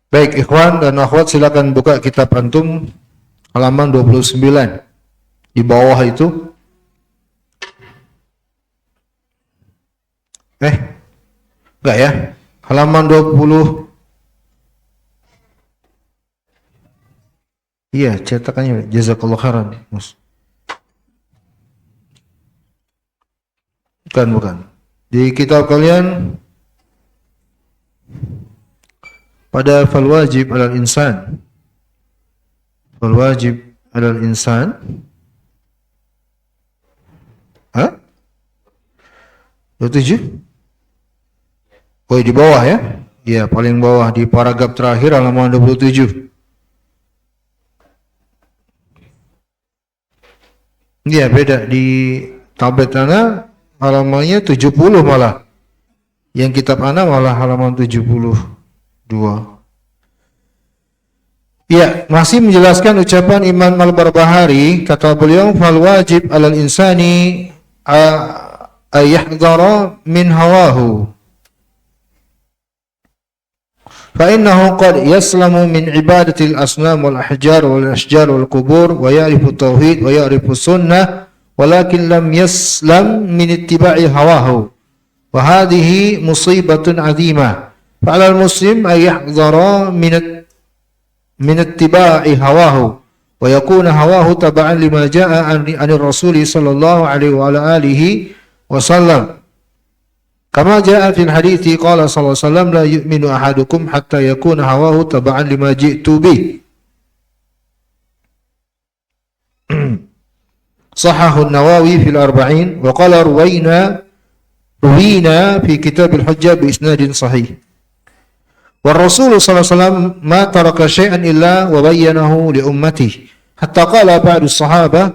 Baik, ikhwan dan akhwat, silakan buka kitab antum halaman 29. Di bawah itu. Enggak ya? Halaman 20. Iya, cetakannya. Jazakallahu khairan. Bukan. Di kitab kalian pada fal wajib 'alal insan. Fal wajib 'alal insan. Hah? 27? Oh, di bawah ya? Iya, paling bawah di paragraf terakhir halaman 27. Iya, beda di tablet ana halamannya 70 malah. Yang kitab ana malah halaman 72. Ya, masih menjelaskan ucapan Imam Al-Barbahari, kata beliau, fal wajib 'alal insani ayahdhara min hawahu. Fa innahu qad yaslamu min ibadatil asnam wal ahjar wal ashjar wal qubur wa ya'rifu tauhid wa ya'rifu sunnah walakin lam yaslam min ittiba'i hawahu. Wa hadhihi musibatun 'azimah. Fa 'alal muslim ayahdhara min ittiba'i hawahu wa yakuna hawahu tab'an lima jaa'a an Rasul sallallahu alaihi wa ala alihi wasallam. Kama jaa'a fil hadithi qala sallallahu alaihi wasallam la yu'minu ahadukum hatta yakuna hawahu tab'an lima ji'tu bih. Sahahu an-Nawawi fil arba'in wa qala ruwina fi kitab al-hujjah bi isnadin sahih. والرسول صلى الله عليه وسلم ما ترك شيئا إلا وبينه لأمته حتى قال بعض الصحابة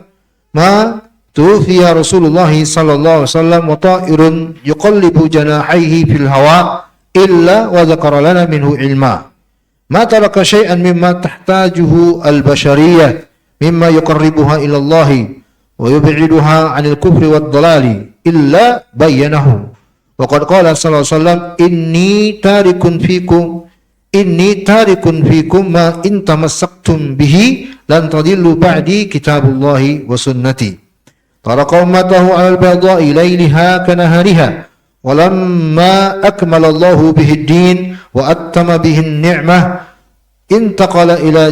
ما توفي رسول الله صلى الله عليه وسلم وطائر يقلب جناحيه في الهواء إلا وذكر لنا منه علما ما ترك شيئا مما تحتاجه البشرية مما يقربها إلى الله ويبعدها عن الكفر والضلال إلا بينه وقد قال صلى الله عليه وسلم إني تارك فيكم ما إن تمسكتم به لن تضلوا بعدي كتاب الله وسنتي ترك أمته على البيضاء ليلها كنهارها ولما أكمل الله به الدين وأتم به النعمة انتقل إلى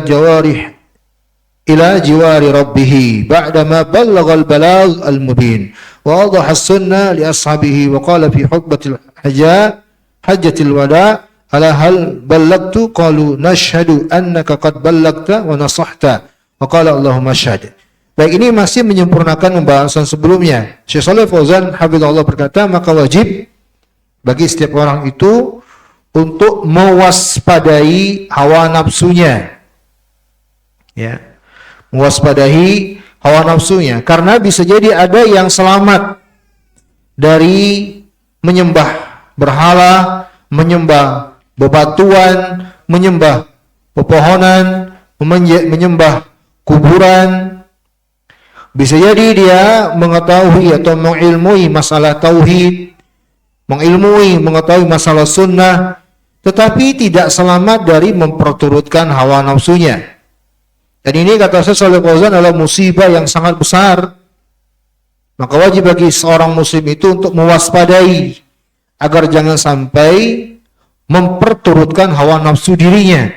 جوار ربه بعدما بلغ البلاغ المبين ووضح السنة لأصحابه وقال في خطبة حجة الوداع ألا هل بلغت قالوا نشهد أنك قد بلغت ونصحت وقال اللهم اشهد. Baik, ini masih menyempurnakan pembahasan sebelumnya. Syekh Shalih Fauzan hafizahullah berkata, maka wajib bagi setiap orang itu untuk mewaspadai hawa nafsunya. Ya. Mewaspadai hawa nafsunya, karena bisa jadi ada yang selamat dari menyembah berhala, menyembah bebatuan, menyembah pepohonan, menyembah kuburan. Bisa jadi dia mengetahui atau mengilmui masalah tauhid, mengetahui masalah sunnah, tetapi tidak selamat dari memperturutkan hawa nafsunya. Dan ini kata Syekh Shalih Fauzan adalah musibah yang sangat besar. Maka wajib bagi seorang muslim itu untuk mewaspadai agar jangan sampai memperturutkan hawa nafsu dirinya.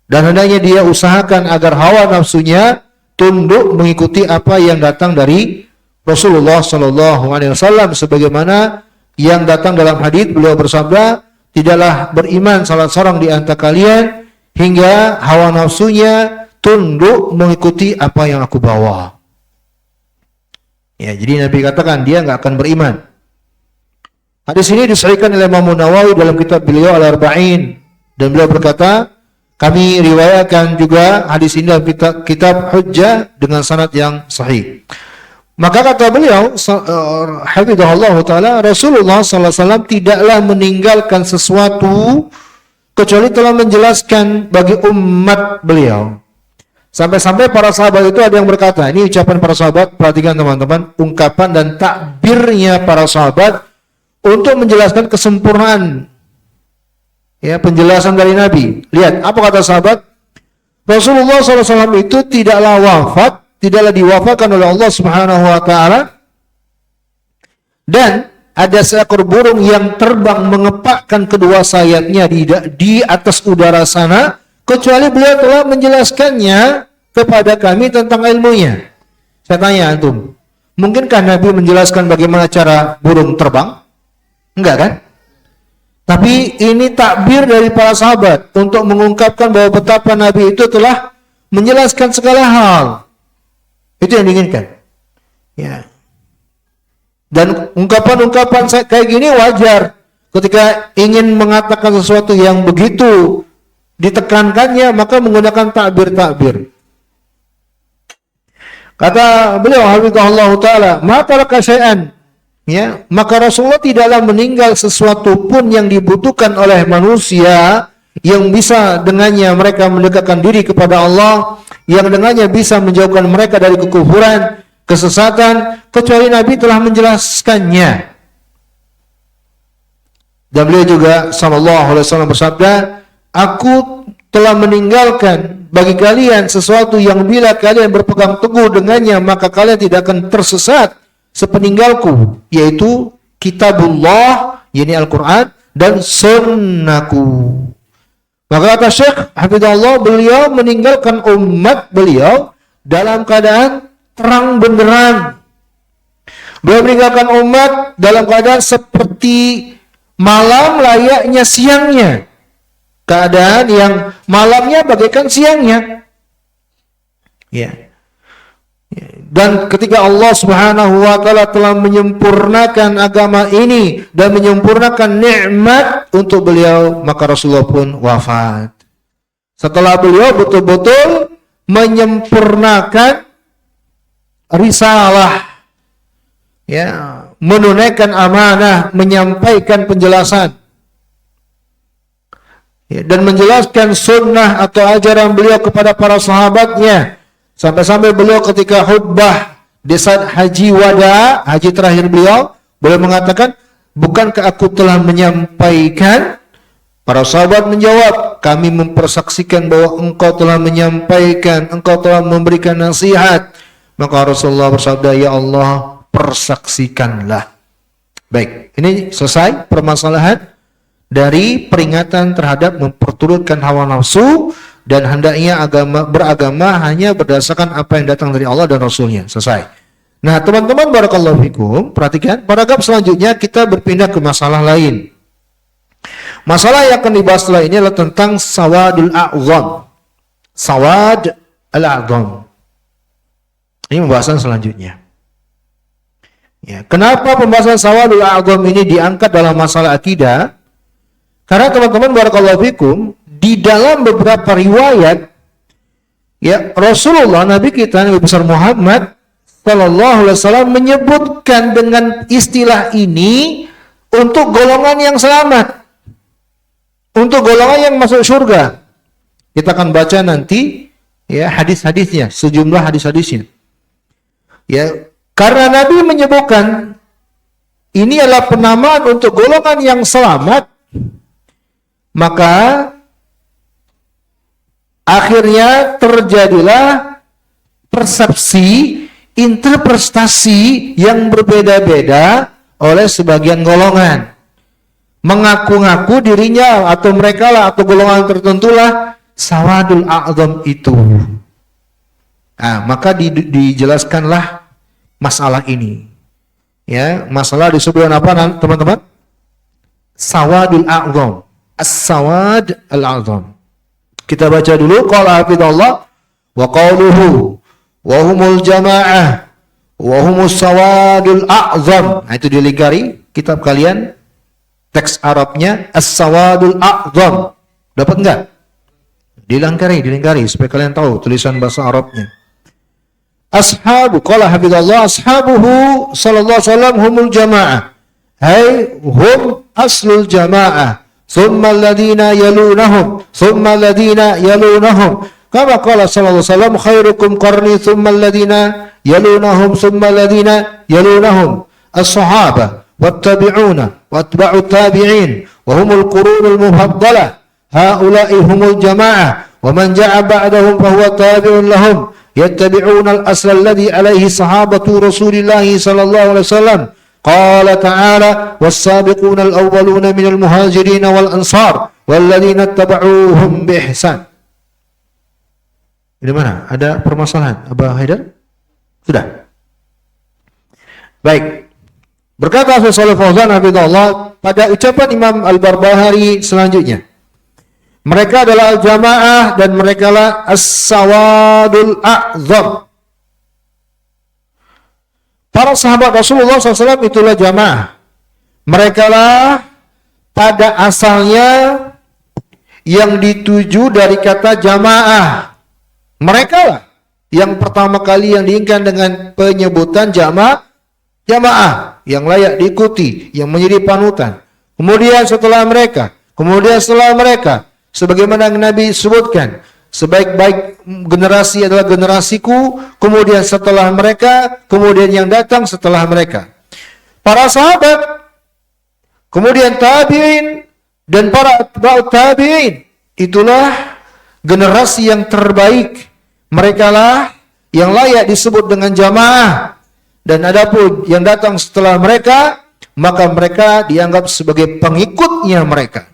Dan hendaknya dia usahakan agar hawa nafsunya tunduk mengikuti apa yang datang dari Rasulullah sallallahu alaihi wasallam, sebagaimana yang datang dalam hadis beliau bersabda, tidaklah beriman salah seorang di antara kalian hingga hawa nafsunya tunduk mengikuti apa yang aku bawa. Ya, jadi Nabi katakan dia enggak akan beriman. Hadis ini disahihkan oleh Imam Nawawi dalam kitab beliau Al-Arba'in, dan beliau berkata, kami riwayatkan juga hadis ini dalam kitab Hujjah dengan sanad yang sahih. Maka kata beliau, hafizahullah taala, Rasulullah sallallahu alaihi wasallam tidaklah meninggalkan sesuatu kecuali telah menjelaskan bagi umat beliau. Sampai-sampai para sahabat itu ada yang berkata, ini ucapan para sahabat, perhatikan teman-teman, ungkapan dan takbirnya para sahabat untuk menjelaskan kesempurnaan Ya, penjelasan dari Nabi. Lihat, apa kata sahabat? Rasulullah SAW itu tidaklah wafat, tidaklah diwafatkan oleh Allah Subhanahu wa Ta'ala, dan ada seekor burung yang terbang mengepakkan kedua sayapnya di atas udara sana, kecuali beliau telah menjelaskannya kepada kami tentang ilmunya. Saya tanya antum, mungkinkah Nabi menjelaskan bagaimana cara burung terbang? Enggak kan? Tapi ini takbir dari para sahabat untuk mengungkapkan bahwa betapa Nabi itu telah menjelaskan segala hal. Itu yang diinginkan. Ya. Dan ungkapan-ungkapan kayak gini wajar. Ketika ingin mengatakan sesuatu yang begitu ditekankannya, maka menggunakan takbir-takbir. Kata beliau, hafizahullah ta'ala, ma taraka syai'an. Ya, maka Rasulullah tidaklah meninggal sesuatu pun yang dibutuhkan oleh manusia, yang bisa dengannya mereka mendekatkan diri kepada Allah, yang dengannya bisa menjauhkan mereka dari kekufuran, kesesatan, kecuali Nabi telah menjelaskannya. Dan beliau juga sallallahu alaihi wasallam bersabda, aku telah meninggalkan bagi kalian sesuatu yang bila kalian berpegang teguh dengannya, maka kalian tidak akan tersesat sepeninggalku, yaitu kitabullah, yakni Al-Quran, dan sunnahku. Maka kata Syekh hafizahullah, beliau meninggalkan umat beliau dalam keadaan terang benderang. Beliau meninggalkan umat dalam keadaan seperti malam layaknya siangnya. Keadaan yang malamnya bagaikan siangnya. Ya. Dan ketika Allah Subhanahu wa Ta'ala telah menyempurnakan agama ini dan menyempurnakan nikmat untuk beliau, maka Rasulullah pun wafat. Setelah beliau betul-betul menyempurnakan risalah, ya, menunaikan amanah, menyampaikan penjelasan, ya, dan menjelaskan sunnah atau ajaran beliau kepada para sahabatnya. Sampai-sampai beliau ketika khutbah di saat haji wada, haji terakhir beliau mengatakan, bukankah aku telah menyampaikan? Para sahabat menjawab, kami mempersaksikan bahwa engkau telah menyampaikan, engkau telah memberikan nasihat. Maka Rasulullah bersabda, ya Allah, persaksikanlah. Baik, ini selesai permasalahan dari peringatan terhadap memperturutkan hawa nafsu, dan hendaknya beragama hanya berdasarkan apa yang datang dari Allah dan Rasulnya. Selesai. Nah, teman-teman, barakallahu fikum, perhatikan, paragraf selanjutnya kita berpindah ke masalah lain. Masalah yang akan dibahas setelah ini adalah tentang sawadul a'zam. Sawad al-a'zam. Ini pembahasan selanjutnya. Ya, kenapa pembahasan sawadul a'zam ini diangkat dalam masalah akidah? Karena teman-teman, barakallahu fikum, di dalam beberapa riwayat, ya, Rasulullah, Nabi kita, Nabi besar Muhammad sallallahu alaihi wasallam menyebutkan dengan istilah ini untuk golongan yang selamat, untuk golongan yang masuk surga. Kita akan baca nanti, ya, hadis-hadisnya, sejumlah hadis-hadisnya. Ya, karena Nabi menyebutkan ini adalah penamaan untuk golongan yang selamat, maka akhirnya terjadilah persepsi, interpretasi yang berbeda-beda oleh sebagian golongan. Mengaku-ngaku dirinya atau mereka lah atau golongan tertentu lah sawadul a'zam itu. Nah, maka dijelaskanlah masalah ini. Ya, masalah disebut apa, teman-teman? Sawadul a'zam. As-sawad al-a'zam. Kita baca dulu, qala hafizallah wa qawluhu wa humul jama'ah wa humus sawadul a'zam. Nah, itu dilingkari kitab kalian, teks Arabnya as-sawadul a'zam. Dapat enggak? Dilingkari supaya kalian tahu tulisan bahasa Arabnya. Ashabu, qala hafizallah, ashabuhu sallallahu alaihi wasallam humul jama'ah. Hai hum aslul jama'ah. Thumma alladhina yalunahum, thumma alladhina yalunahum. Kama qala sallallahu alaihi wasallam, khairukum qarni, thumma alladhina yalunahum, thumma alladhina yalunahum. As-sahaba, wattabi'una, watba'u tabi'in, wa humul qurunul mufaddalah, haula'i humul jamaah, wa man ja'a ba'dahum fa huwa tabi'un lahum, yattabi'una al-asla alladhi alayhi sahabatu Rasulillah sallallahu alaihi wasallam. Qala ta'ala was-sabiquna al-awwaluna minal muhajirin wal ansar walladzina ittaba'uuhum bi ihsan. Di mana? Ada permasalahan, Abah Haidar? Sudah. Baik. Berkata Syekh Shalih Fauzan hafizahullah pada ucapan Imam Al-Barbahari selanjutnya. Mereka adalah jamaah dan mereka lah as-sawadul a'zam. Para sahabat Rasulullah SAW itulah jamaah. Mereka lah pada asalnya yang dituju dari kata jamaah. Mereka lah yang pertama kali yang diinginkan dengan penyebutan jamaah yang layak diikuti, yang menjadi panutan. Kemudian setelah mereka, sebagaimana yang Nabi sebutkan, sebaik-baik generasi adalah generasiku, kemudian setelah mereka, kemudian yang datang setelah mereka. Para sahabat, kemudian tabi'in, dan para atba'ut tabi'in, itulah generasi yang terbaik. Mereka lah yang layak disebut dengan jamaah. Dan adapun yang datang setelah mereka, maka mereka dianggap sebagai pengikutnya mereka.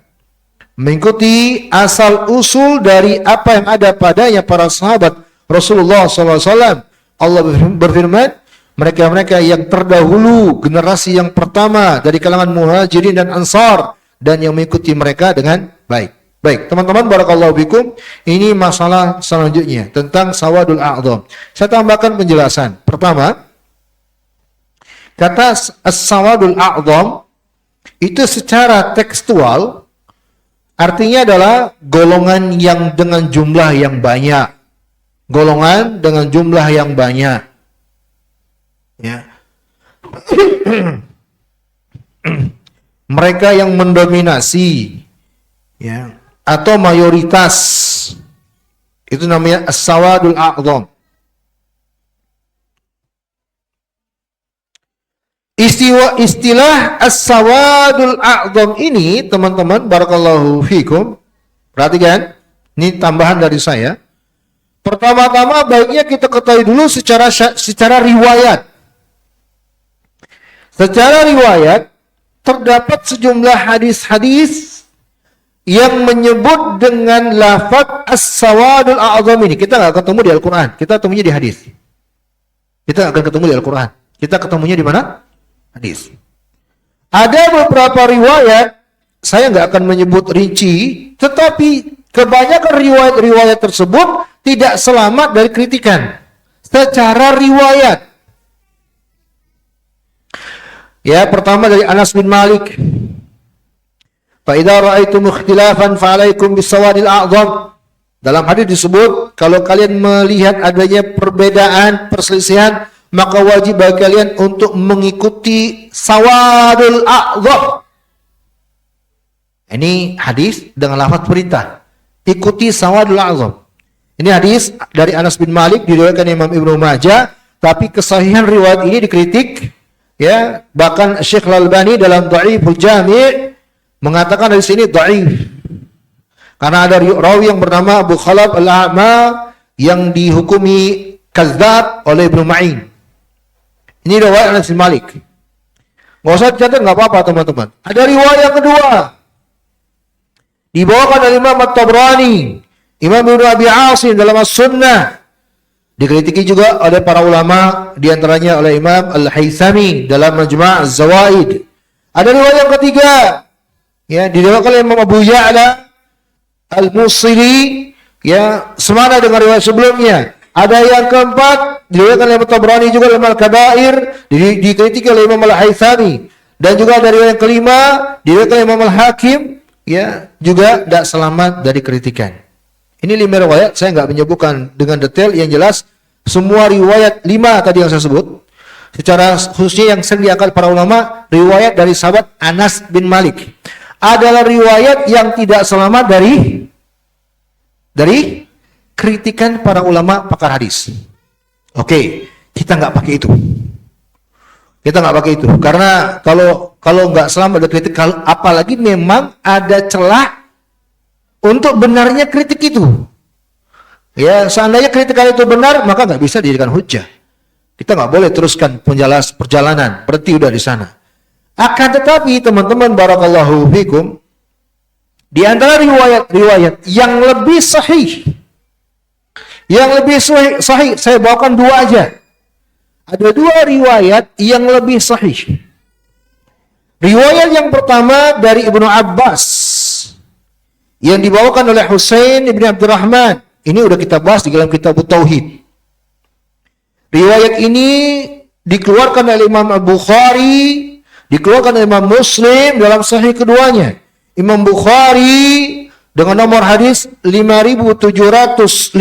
Mengikuti asal usul dari apa yang ada padanya para sahabat Rasulullah SAW. Allah berfirman, mereka-mereka yang terdahulu, generasi yang pertama dari kalangan muhajirin dan ansar, dan yang mengikuti mereka dengan baik. Baik, teman-teman, barakallahu fikum. Ini masalah selanjutnya tentang sawadul a'zam. Saya tambahkan penjelasan. Pertama, kata as-sawadul a'zam itu secara tekstual artinya adalah golongan yang dengan jumlah yang banyak. Golongan dengan jumlah yang banyak. Ya. Mereka yang mendominasi, ya, atau mayoritas. Itu namanya as-sawadul a'zam. Istilah as-sawadul a'zam ini, teman-teman, barakallahu fikum, perhatikan, ini tambahan dari saya. Pertama-tama baiknya kita ketahui dulu secara riwayat. Secara riwayat terdapat sejumlah hadis-hadis yang menyebut dengan lafaz as-sawadul a'zam ini. Kita nggak ketemu di Al-Quran, kita ketemunya di hadis. Kita akan ketemu di Al-Quran. Kita ketemunya di mana? Hadis. Ada beberapa riwayat, saya nggak akan menyebut rinci, tetapi kebanyakan riwayat-riwayat tersebut tidak selamat dari kritikan secara riwayat. Ya, pertama dari Anas bin Malik. Fa idza ra'aitum ikhtilafan fa 'alaikum bis-sawadil a'zam. Dalam hadis disebut, kalau kalian melihat adanya perbedaan, perselisihan, maka wajib bagi kalian untuk mengikuti sawadul a'zam. Ini hadis dengan lafaz perintah. Ikuti sawadul a'zam. Ini hadis dari Anas bin Malik, diriwayatkan Imam Ibnu Majah, tapi kesahihan riwayat ini dikritik, ya, bahkan Syekh Al-Albani dalam Dhaiful Jami' mengatakan dari sini dhaif. Karena ada rawi yang bernama Abu Khalaf Al-A'ma yang dihukumi kadzdzab oleh Ibnu Ma'in. Ini riwayat Anas bin Malik. Nggak usah dicatat, nggak apa-apa teman-teman. Ada riwayat kedua, dibawakan oleh Imam At-Tabrani, Imam Ibnu Abi Asim dalam As-Sunnah. Dikritiki juga oleh para ulama, diantaranya oleh Imam Al-Haythami dalam Majma' Az-Zawaid. Ada riwayat yang ketiga, ya, diriwayatkan oleh Imam Abu Ya'la Al-Musili, ya, semana dengan riwayat sebelumnya. Ada yang keempat, diriwayatkan oleh Tabrani juga dalam Al-Kabair, dikritiki oleh Imam Al-Haythami. Dan juga dari yang kelima, diriwayatkan oleh Imam Al-Hakim, ya, juga tidak selamat dari kritikan. Ini 5 riwayat, saya nggak menyebutkan dengan detail, yang jelas semua riwayat 5 tadi yang saya sebut, secara khususnya yang sering diangkat para ulama, riwayat dari sahabat Anas bin Malik adalah riwayat yang tidak selamat dari kritikan para ulama pakar hadis. Oke, kita nggak pakai itu. Kita nggak pakai itu, karena kalau Kalau nggak selamat dari kritik, apalagi memang ada celah untuk benarnya kritik itu. Ya, seandainya kritikan itu benar, maka nggak bisa dijadikan hujah. Kita nggak boleh teruskan perjalanan, berhenti udah di sana. Akan tetapi teman-teman barakallahu fikum, di antara riwayat-riwayat yang lebih sahih, saya bawakan dua aja. Ada dua riwayat yang lebih sahih. Riwayat yang pertama dari Ibnu Abbas yang dibawakan oleh Husain ibn Abdurrahman. Ini udah kita bahas di dalam kitab Tauhid. Riwayat ini dikeluarkan oleh Imam Al-Bukhari, dikeluarkan oleh Imam Muslim dalam sahih keduanya. Imam Bukhari dengan nomor hadis 5705,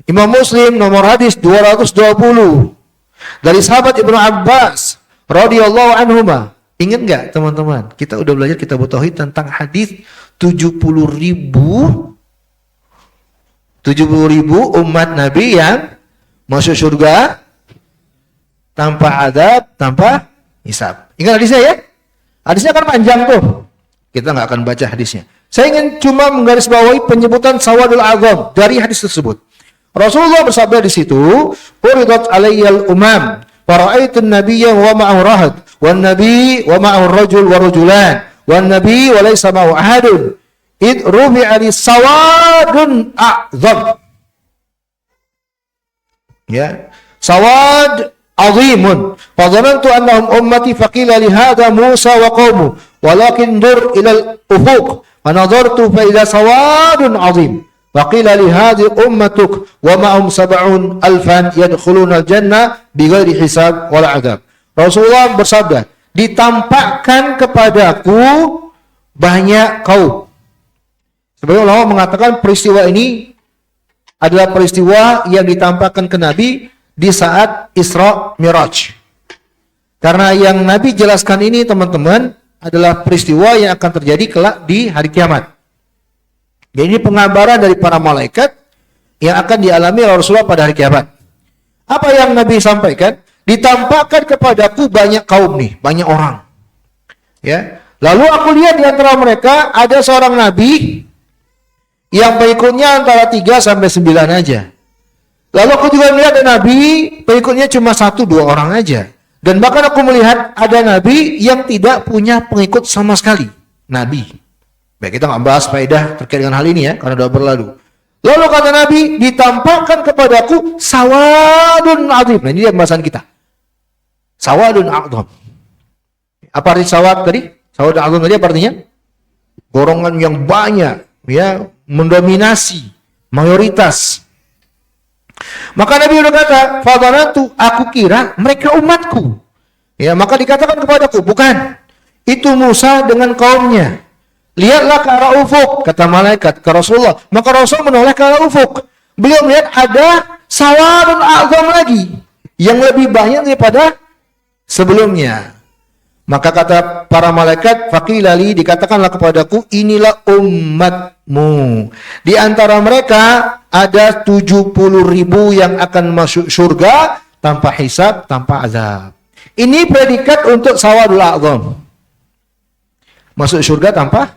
Imam Muslim nomor hadis 220. Dari sahabat Ibnu Abbas radhiyallahu anhuma. Ingat nggak teman-teman? Kita udah belajar kitab Tauhid tentang hadis 70.000 umat Nabi yang masuk surga tanpa adab, tanpa hisab. Ingat hadisnya ya? Hadisnya kan panjang tuh. Kita nggak akan baca hadisnya. Saya ingin cuma menggarisbawahi penyebutan sawadul azam dari hadis tersebut. Rasulullah bersabda di situ, "Uridat alayyal umam, fara'aitun nabiyya wa ma'ahu rahad, wan nabi wa ma'ahu rajul wa rajulan, wan nabi wa laysa ma'ahu ahadun, id rufi'a li sawadun a'zam." Ya, sawad azimun. Fadhanantu annahum ummati faqila li hadha Musa wa qaumu, walakin dur ila al-ufuq. Fanadartu fa idza sawadun azim. Faqila li hadhihi ummatuk wa ma'hum 70,000 yadkhuluna al-jannah bighairi hisab wala adab. Rasulullah bersabda, ditampakkan kepadaku banyak kaum. Sebagian ulama mengatakan peristiwa ini adalah peristiwa yang ditampakkan ke Nabi di saat Isra Miraj. Karena yang Nabi jelaskan ini teman-teman adalah peristiwa yang akan terjadi kelak di hari kiamat. Jadi ini pengabaran dari para malaikat yang akan dialami oleh Rasulullah pada hari kiamat. Apa yang Nabi sampaikan? Ditampakkan kepadaku banyak kaum nih, banyak orang. Ya. Lalu aku lihat di antara mereka ada seorang Nabi yang pengikutnya antara 3 sampai 9 aja. Lalu aku juga melihat ada Nabi pengikutnya cuma 1-2 orang aja. Dan bahkan aku melihat ada Nabi yang tidak punya pengikut sama sekali. Nabi. Baik, kita nggak bahas faedah terkait dengan hal ini ya, karena sudah berlalu. Lalu kata Nabi, ditampakkan kepadaku sawadun azim. Nah, ini dia pembahasan kita. Sawadun azim. Apa arti sawad tadi? Sawadun azim tadi apa artinya? Golongan yang banyak, ya, mendominasi, mayoritas. Maka Nabi berkata, fadhanantu, aku kira mereka umatku. Ya, maka dikatakan kepadaku, bukan. Itu Musa dengan kaumnya. Lihatlah ke arah ufuk, kata malaikat ke Rasulullah. Maka Rasul menoleh ke arah ufuk. Beliau melihat ada sawadun azam lagi yang lebih banyak daripada sebelumnya. Maka kata para malaikat, faqilali, dikatakanlah kepadaku, inilah umatmu. Di antara mereka ada 70.000 yang akan masuk surga tanpa hisab, tanpa azab. Ini predikat untuk sawadul azam. Masuk surga tanpa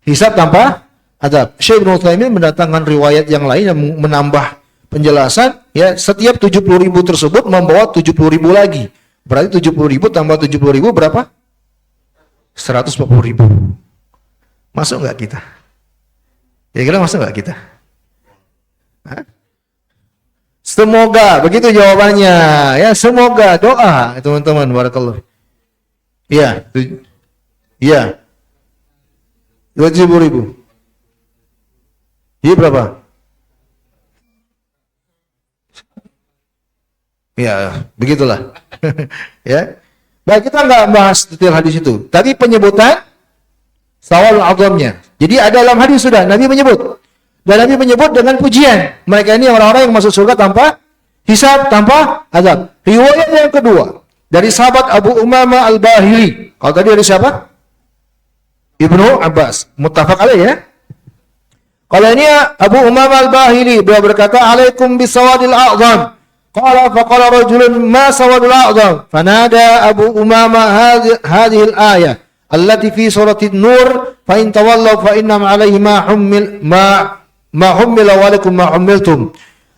hisab, tanpa azab. Syekh Ibnu Utsaimin mendatangkan riwayat yang lain yang menambah penjelasan, ya, setiap 70.000 tersebut membawa 70.000 lagi. Berarti 70.000 tambah 70.000 berapa? 140.000. Masuk nggak kita? Kira-kira masuk nggak kita? Hah? Semoga, begitu jawabannya. Ya, semoga, doa teman-teman, barakallahu. Iya, iya. 27.000. Iya berapa? Ya, begitulah. Ya. Baik, kita nggak bahas detail hadis itu. Tadi penyebutan sawal azamnya. Jadi ada dalam hadis sudah Nabi menyebut. Dan Nabi menyebut dengan pujian. Mereka ini orang-orang yang masuk surga tanpa hisab, tanpa azab. Riwayat yang kedua dari sahabat Abu Umamah Al-Bahili. Kalau tadi dari siapa? Ibnu Abbas. Muttafaq alaih ya. Kalau ini Abu Umamah Al-Bahili, beliau berkata, "Alaikum bisawadil a'zam, faqala rajulun ma sawadul a'zam fanada Abu Umamah hadhihi al-ayah allati fi surati An-Nur fa in tawallaw fa inna 'alaihi ma hummila wa lakum ma hummiltum.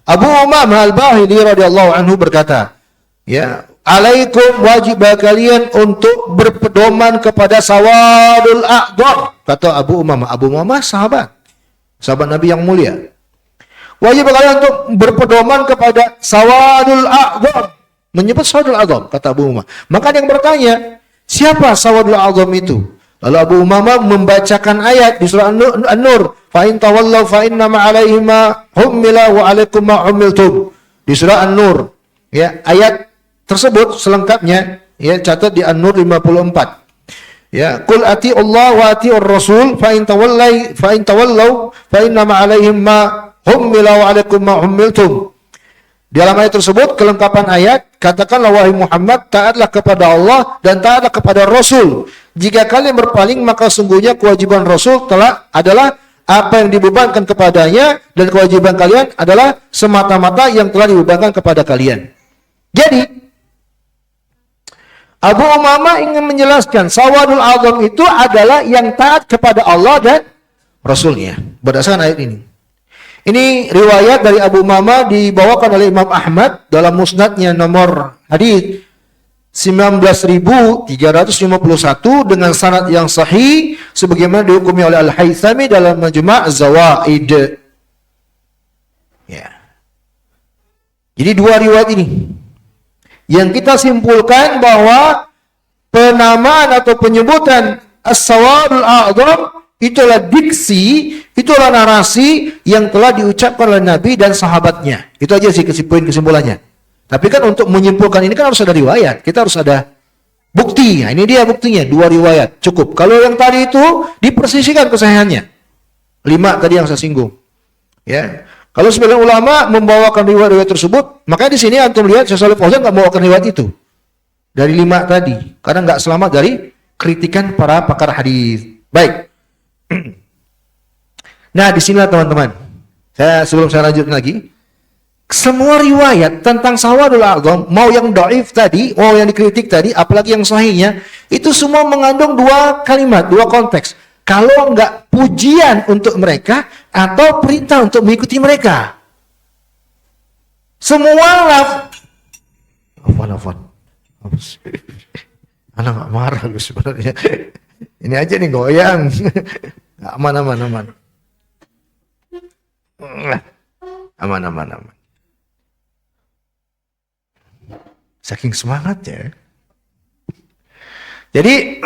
Abu Umamah Al-Bahili radhiyallahu anhu berkata, ya, alaikum wajib kalian untuk berpedoman kepada sawadul a'zam, kata Abu Umamah. Abu Umamah sahabat Nabi yang mulia. Wajib kalian untuk berpedoman kepada sawadul a'zam, menyebut sawadul a'zam, kata Abu Umamah. Maka ada yang bertanya, siapa sawadul a'zam itu? Lalu Abu Umamah membacakan ayat di surah An-Nur, fa in tawallaw fa inna ma 'alaihi ma hummila wa 'alaikum ma hummiltum. Di surah An-Nur, ya, ayat tersebut selengkapnya, ya, catat di An-Nur 54. Ya, qul ati Allah wa ati ar-rasul fa in tawallaw fa inna ma 'alaihim ma hummila wa 'alaikum ma hummiltum. Di dalam ayat tersebut kelengkapan ayat, katakanlah wahai Muhammad, taatlah kepada Allah dan taatlah kepada Rasul. Jika kalian berpaling, maka sungguhnya kewajiban Rasul adalah apa yang dibebankan kepadanya, dan kewajiban kalian adalah semata-mata yang telah dibebankan kepada kalian. Jadi Abu Umamah ingin menjelaskan sawadul a'zam itu adalah yang taat kepada Allah dan Rasulnya berdasarkan ayat ini. Ini riwayat dari Abu Umamah dibawakan oleh Imam Ahmad dalam musnadnya nomor hadis 19.351 dengan sanad yang sahih sebagaimana dihukumi oleh Al-Haythami dalam Majma' Az-Zawaid. Ya. Jadi dua riwayat ini yang kita simpulkan bahwa penamaan atau penyebutan as-sawadul a'zam itulah diksi, itulah narasi yang telah diucapkan oleh Nabi dan sahabatnya. Itu aja sih kesimpulannya. Tapi kan untuk menyimpulkan ini kan harus ada riwayat. Kita harus ada bukti. Nah, ini dia buktinya, dua riwayat cukup. Kalau yang tadi itu dipersisikan kesahihannya. 5 tadi yang saya singgung. Ya. Kalau sebagian ulama membawakan riwayat-riwayat tersebut, maka di sini antum lihat Syekh Shalih Fauzan enggak membawakan riwayat itu. Dari 5 tadi, karena enggak selamat dari kritikan para pakar hadis. Baik. Nah, di sinilah teman-teman. Sebelum saya lanjut lagi, semua riwayat tentang sawadul a'zam, mau yang dhaif tadi, mau yang dikritik tadi, apalagi yang sahihnya, itu semua mengandung dua kalimat, dua konteks. Kalau enggak pujian untuk mereka atau perintah untuk mengikuti mereka. Semua Afwan. Anak nggak marah lu sebenarnya. Ini aja nih goyang. Aman. Aman. Saking semangatnya. Jadi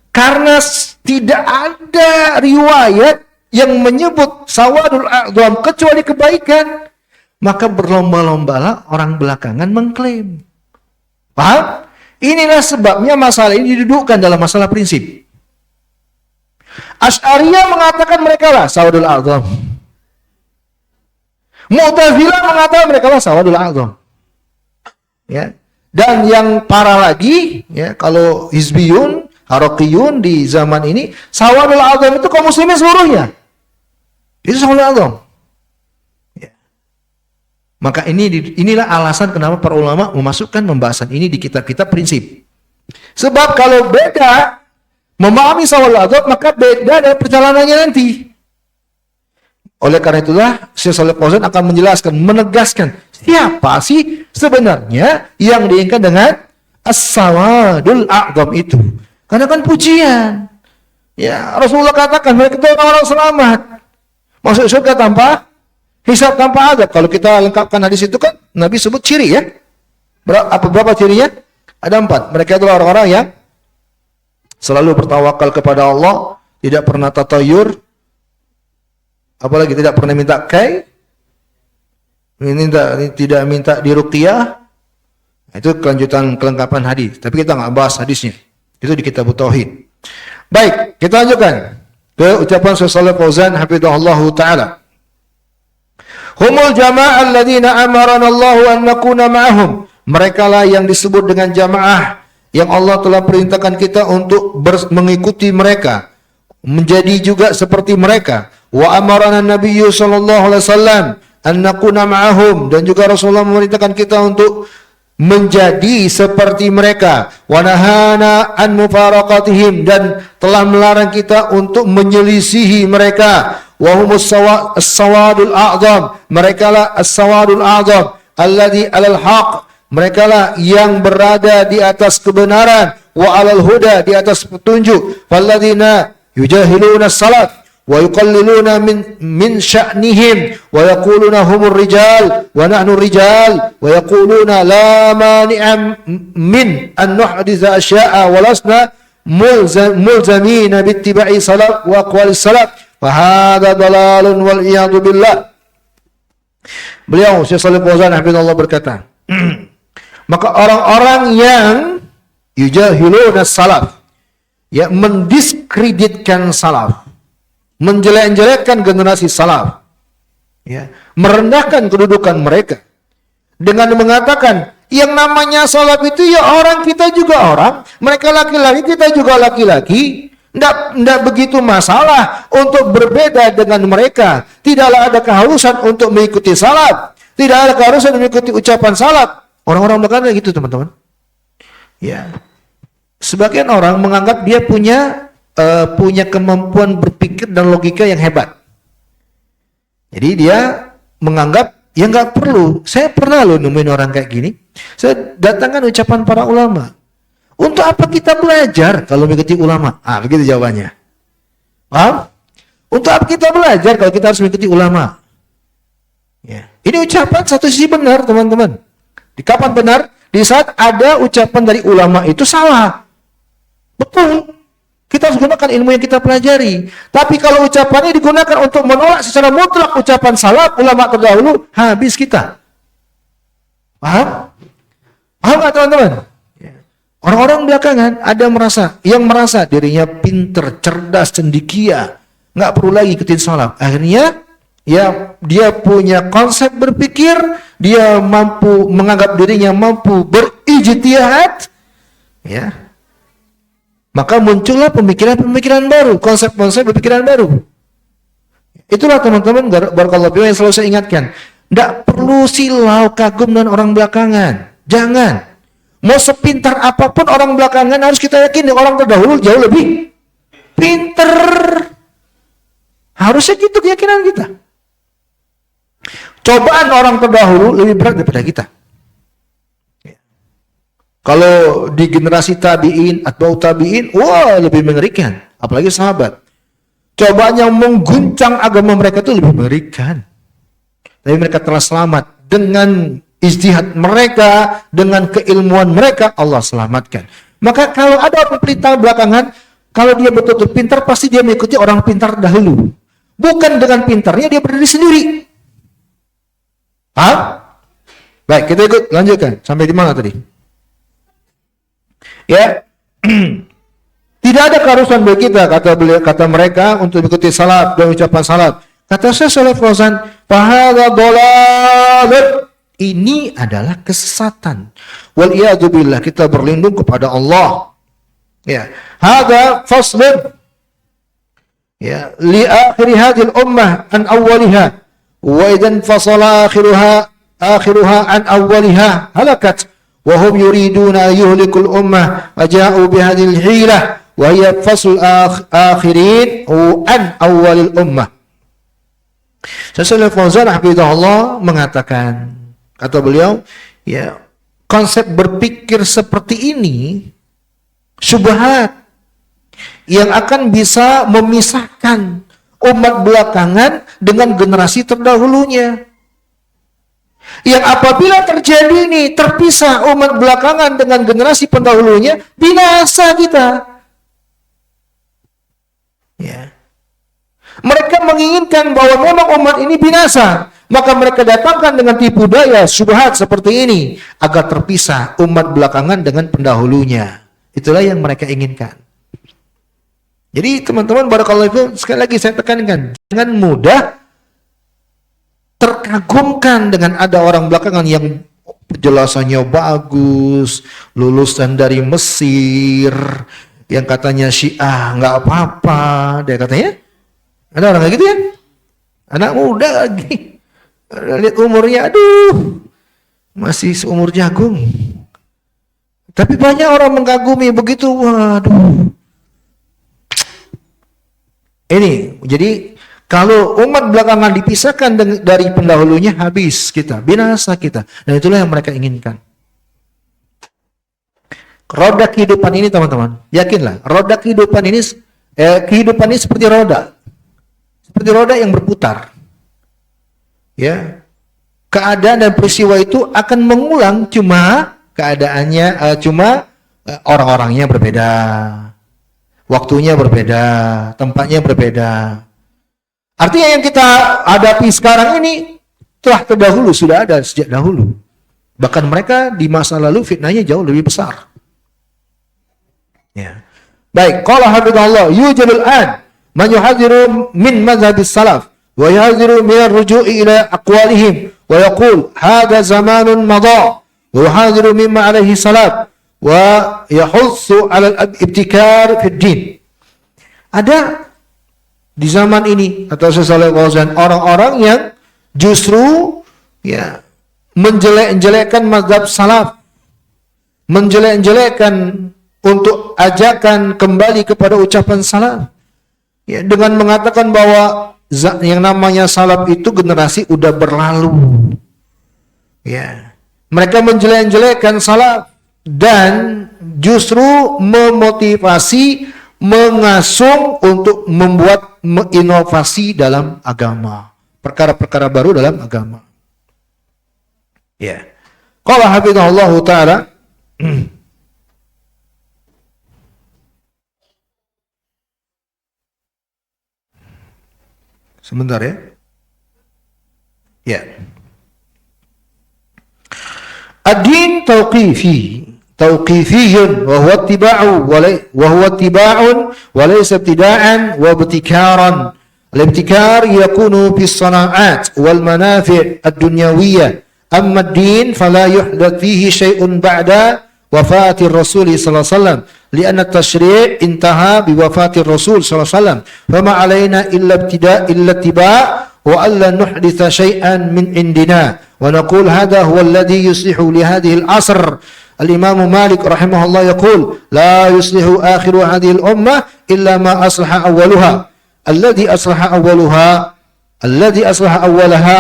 karena tidak ada riwayat yang menyebut sawadul a'zam kecuali kebaikan, maka berlomba-lombalah orang belakangan mengklaim. Paham? Inilah sebabnya masalah ini didudukkan dalam masalah prinsip. Asy'ariyah mengatakan mereka lah sawadul a'zam. Mu'tazilah mengatakan mereka lah sawadul a'zam. Ya. Dan yang parah lagi, ya, kalau hizbiyun, harokiyun di zaman ini, sawadul a'zam itu kaum muslimin seluruhnya. Itu sawadul a'zam. Ya. Maka inilah alasan kenapa para ulama memasukkan pembahasan ini di kitab-kitab prinsip. Sebab kalau beda memahami sawadul a'zam, maka beda dari perjalanannya nanti. Oleh karena itulah Syekh Shalih Fauzan akan menjelaskan, menegaskan siapa sih sebenarnya yang diinginkan dengan as-sawadul a'zam itu. Karena kan pujian. Ya, Rasulullah katakan mereka itu orang-orang selamat. Masuk surga tanpa hisab, tanpa azab. Kalau kita lengkapkan hadis itu kan Nabi sebut ciri, ya. Berapa cirinya? Ada 4. Mereka adalah orang-orang yang selalu bertawakal kepada Allah, tidak pernah tatayur, apalagi tidak pernah minta tidak minta diruqyah. Itu kelanjutan kelengkapan hadis. Tapi kita nggak bahas hadisnya. Itu di kitab Tauhid. Baik, kita lanjutkan ke ucapan Syekh Shalih Fauzan hafizahullahu taala. Humul jama'ah alladziina amarana Allahu an nakuna ma'ahum. Mereka lah yang disebut dengan jamaah yang Allah telah perintahkan kita untuk mengikuti mereka, menjadi juga seperti mereka. Wa amarana Nabiyyu sallallahu alaihi wasallam an nakuna ma'ahum, dan juga Rasulullah memerintahkan kita untuk menjadi seperti mereka. Wa nahana an mufaraqatihim, dan telah melarang kita untuk menyelisihi mereka. Wa humus as-sawadul a'zam, mereka lah as-sawadul a'zam alladhi alal haq, mereka lah yang berada di atas kebenaran, wa alal huda, di atas petunjuk. Walladzina yujahiluna salat wa yuqalliluna min sya'nihim wa yaquluna humur rijal wa nahnu rijal wa yaquluna la mani'a min an nuhditha asya'a wa lasna mulzamina bittiba'i salat wa aqwalis salat wa hadha dalalun wal iyadu billah. Beliau Syekh Shalih Fauzan hafizallahu berkata, maka orang-orang yang yujahiluna salaf, ya, mendiskreditkan salaf, menjelek-jelekkan generasi salaf, ya, merendahkan kedudukan mereka dengan mengatakan yang namanya salaf itu ya orang, kita juga orang, mereka laki-laki, kita juga laki-laki. Tidak begitu masalah untuk berbeda dengan mereka. Tidaklah ada keharusan untuk mengikuti salaf. Tidak ada keharusan mengikuti ucapan salaf. Orang-orang belakangan gitu, teman-teman. Ya, sebagian orang menganggap dia punya kemampuan berpikir dan logika yang hebat. Jadi dia menganggap ya nggak perlu. Saya pernah loh nemuin orang kayak gini. Saya datangkan ucapan para ulama. Untuk apa kita belajar kalau mengikuti ulama? Begitu jawabannya. Paham? Untuk apa kita belajar kalau kita harus mengikuti ulama? Ya. Ini ucapan satu sisi benar, teman-teman. Di kapan benar? Di saat ada ucapan dari ulama itu salah. Betul. Kita harus gunakan ilmu yang kita pelajari. Tapi kalau ucapannya digunakan untuk menolak secara mutlak ucapan salaf ulama terdahulu, habis kita. Paham? Paham nggak, teman-teman? Orang-orang belakangan ada yang merasa dirinya pinter, cerdas, cendekia, nggak perlu lagi ikutin salaf. Akhirnya ya dia punya konsep berpikir, dia mampu menganggap dirinya mampu berijtihad, ya. Maka muncullah pemikiran-pemikiran baru, konsep-konsep berpikiran baru. Itulah teman-teman barakallahu fiikum yang selalu saya ingatkan. Nggak perlu silau kagum dengan orang belakangan. Jangan. Mau sepintar apapun orang belakangan, harus kita yakin orang terdahulu jauh lebih pinter. Harusnya gitu keyakinan kita. Cobaan orang terdahulu lebih berat daripada kita. Kalau di generasi tabi'in, atba'u tabi'in, wah lebih mengerikan. Apalagi sahabat. Cobaan yang mengguncang agama mereka itu lebih mengerikan. Tapi mereka telah selamat dengan ijtihad mereka, dengan keilmuan mereka, Allah selamatkan. Maka kalau ada pemerintah belakangan, kalau dia betul-betul pintar, pasti dia mengikuti orang pintar dahulu. Bukan dengan pintarnya dia berdiri sendiri. Baik, kita ikut lanjutkan. Sampai di mana tadi? Ya. Tidak ada keharusan bagi kita, kata mereka, untuk mengikuti salaf dan ucapan salaf. Kata Syekh Shalih Fauzan, fahadha dhalalut, ini adalah kesesatan. Wal iyadu billah, kita berlindung kepada Allah. Ya, hadza faslun, ya, li akhir hadhihi ummah an awwaliha, wa idan fasala akhiruha an awwaliha halakat, wa hum yuriduna yuhlikul ummah wa ja'u bi hadhihi hilah wa hiya fasl akhirin an awwalil ummah. Syekh Fauzan hafizahullah mengatakan, kata beliau, ya, konsep berpikir seperti ini syubhat yang akan bisa memisahkan umat belakangan dengan generasi terdahulunya. Yang apabila terjadi ini, terpisah umat belakangan dengan generasi pendahulunya, binasa kita. Ya. Mereka menginginkan bahwa memang umat ini binasa. Maka mereka datangkan dengan tipu daya syubhat seperti ini agar terpisah umat belakangan dengan pendahulunya. Itulah yang mereka inginkan. Jadi teman-teman barakallahu fiikum, sekali lagi saya tekankan, jangan mudah terkagumkan dengan ada orang belakangan yang penjelasannya bagus, lulusan dari Mesir, yang katanya Syiah nggak apa-apa, dia katanya. Ada orang kayak gitu ya? Anak muda lagi. Lihat umurnya, aduh, masih seumur jagung. Tapi banyak orang mengagumi begitu, waduh. Ini, jadi kalau umat belakangan dipisahkan dari pendahulunya, habis kita, binasa kita. Dan itulah yang mereka inginkan. Roda kehidupan ini teman-teman, yakinlah, roda kehidupan ini seperti roda. Seperti roda yang berputar. Ya. Keadaan dan peristiwa itu akan mengulang, cuma keadaannya orang-orangnya berbeda. Waktunya berbeda, tempatnya berbeda. Artinya yang kita hadapi sekarang ini telah terdahulu, sudah ada sejak dahulu. Bahkan mereka di masa lalu fitnahnya jauh lebih besar. Ya. Baik, qala hafizahullah, yujadul an man yuhadziru min mazhabis salaf wa yuhadziru min ar-ruju'i ila aqwalihim wa yaqul hadha zamanun madha wa yuhadziru mimma alaihi salaf wa yahussu 'ala al-ibtikar fi din. Ada di zaman ini atau sesalih orang-orang yang justru ya menjelek-jelekkan mazhab salaf, menjelek-jelekkan untuk ajakan kembali kepada ucapan salaf, ya, dengan mengatakan bahwa yang namanya salaf itu generasi udah berlalu. Ya, mereka menjelek-jelekkan salaf dan justru memotivasi, mengasung untuk membuat inovasi dalam agama, perkara-perkara baru dalam agama. Ya, qala hafizahullah taala. Sebentar ya. Ya. Ad-din tauqifiyun wa huwa ittiba'u wa huwa ittiba'un wa laysa ibtida'an wa ibtikaran. Al-ibtikar yakunu fi as-sana'at wal manafi' ad-dunyawiyyah. Amma ad-din fala yuhdath fihi shay'un ba'da wafati ar-rasul sallallahu alaihi wasallam. لأن التشريع انتهى بوفاة الرسول صلى الله عليه وسلم فما علينا إلا اتباع وألا نحدث شيئا من عندنا ونقول هذا هو الذي يصلح لهذه العصر. الإمام مالك رحمه الله يقول لا يصلح آخر هذه الأمة إلا ما أصلح أولها الذي أصلح أولها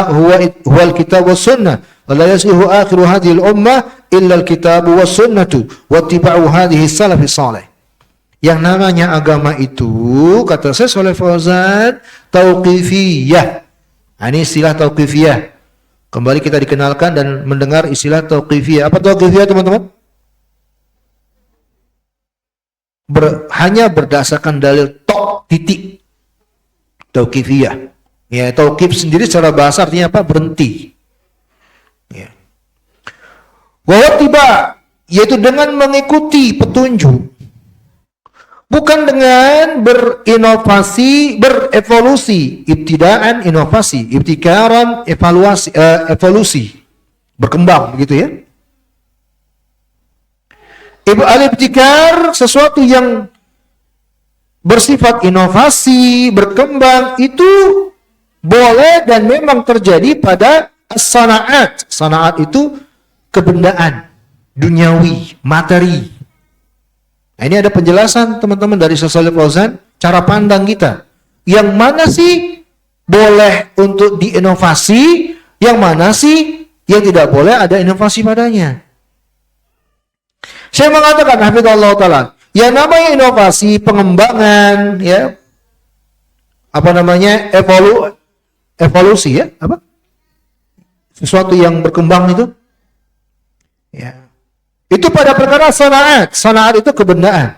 هو الكتاب والسنة ولا يصلح آخر هذه الأمة إلا الكتاب والسنة واتباع هذه السلف الصالح. Yang namanya agama itu, kata Syekh Shalih Fauzan, tauqifiyah. Ini istilah tauqifiyah. Kembali kita dikenalkan dan mendengar istilah tauqifiyah. Apa tauqifiyah teman-teman? Hanya berdasarkan dalil titik. Tauqifiyah. Ya, tauqif sendiri secara bahasa artinya apa? Berhenti. Ya. Wawatiba, yaitu dengan mengikuti petunjuk, bukan dengan berinovasi, berevolusi. Ibtidaan inovasi, ibtikaran evolusi, berkembang begitu ya. Al-ibtikar sesuatu yang bersifat inovasi, berkembang, itu boleh dan memang terjadi pada as-sana'at. Sana'at itu kebendaan, duniawi, materi. Nah, ini ada penjelasan teman-teman dari Syekh Shalih Fauzan, cara pandang kita. Yang mana sih boleh untuk diinovasi, yang mana sih yang tidak boleh ada inovasi padanya. Saya mengatakan hafizallahu taala, yang namanya inovasi, pengembangan, ya, apa namanya, evolusi ya, apa? Sesuatu yang berkembang itu, ya. Itu pada perkara sana'at. Sana'at itu kebendaan.